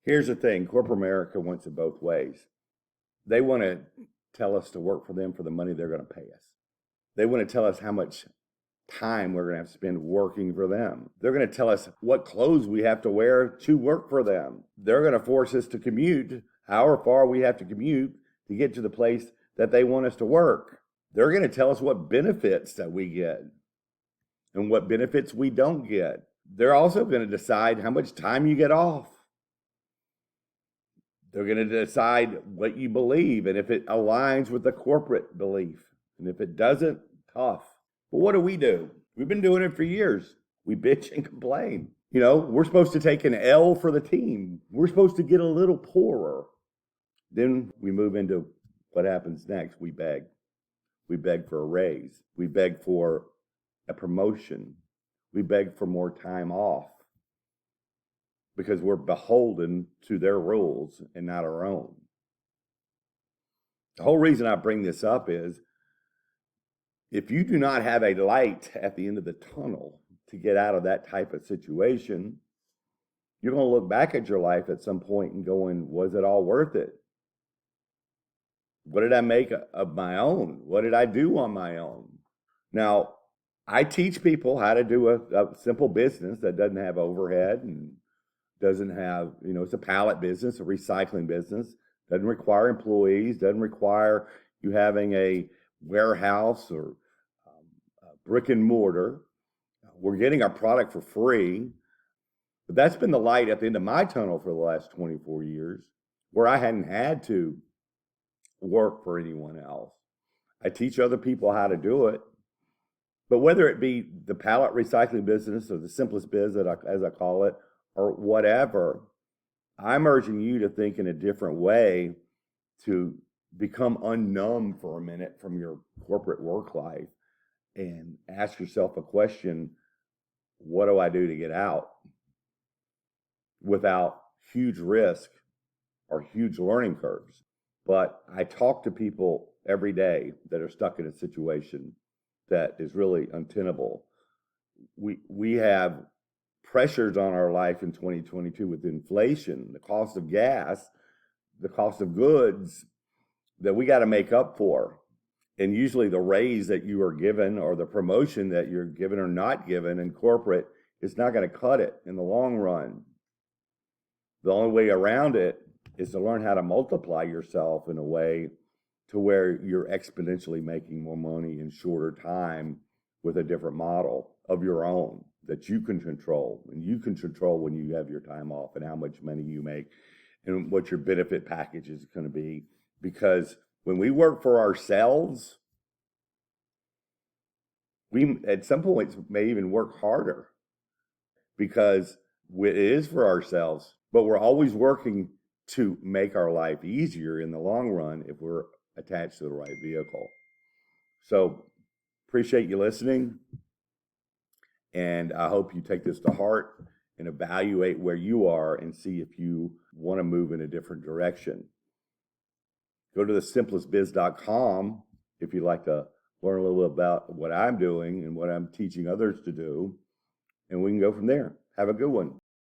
Here's the thing, corporate America wants it both ways. They want to tell us to work for them for the money they're going to pay us. They want to tell us how much time we're going to have to spend working for them. They're going to tell us what clothes we have to wear to work for them. They're going to force us to commute however far we have to commute to get to the place that they want us to work. They're going to tell us what benefits that we get and what benefits we don't get. They're also going to decide how much time you get off. They're going to decide what you believe and if it aligns with the corporate belief. And if it doesn't, tough. But what do? We've been doing it for years. We bitch and complain. You know, we're supposed to take an L for the team. We're supposed to get a little poorer. Then we move into what happens next. We beg. We beg for a raise. We beg for a promotion. We beg for more time off because we're beholden to their rules and not our own. The whole reason I bring this up is if you do not have a light at the end of the tunnel to get out of that type of situation, you're going to look back at your life at some point and going, was it all worth it? What did I make of my own? What did I do on my own? Now, I teach people how to do a simple business that doesn't have overhead and doesn't have, it's a pallet business, a recycling business, doesn't require employees, doesn't require you having a warehouse or brick and mortar. We're getting our product for free. But that's been the light at the end of my tunnel for the last 24 years, where I hadn't had to work for anyone else. I teach other people how to do it. But whether it be the pallet recycling business or the simplest biz, as I call it, or whatever, I'm urging you to think in a different way, to become unnumb for a minute from your corporate work life and ask yourself a question: what do I do to get out without huge risk or huge learning curves? But I talk to people every day that are stuck in a situation that is really untenable. We have pressures on our life in 2022 with inflation, the cost of gas, the cost of goods that we got to make up for. And usually the raise that you are given or the promotion that you're given or not given in corporate is not going to cut it in the long run. The only way around it is to learn how to multiply yourself in a way to where you're exponentially making more money in shorter time with a different model of your own that you can control. And you can control when you have your time off and how much money you make and what your benefit package is going to be. Because when we work for ourselves, we at some points may even work harder because it is for ourselves, but we're always working to make our life easier in the long run if we're attached to the right vehicle. So appreciate you listening. And I hope you take this to heart and evaluate where you are and see if you want to move in a different direction. Go to thesimplestbiz.com if you'd like to learn a little bit about what I'm doing and what I'm teaching others to do. And we can go from there. Have a good one.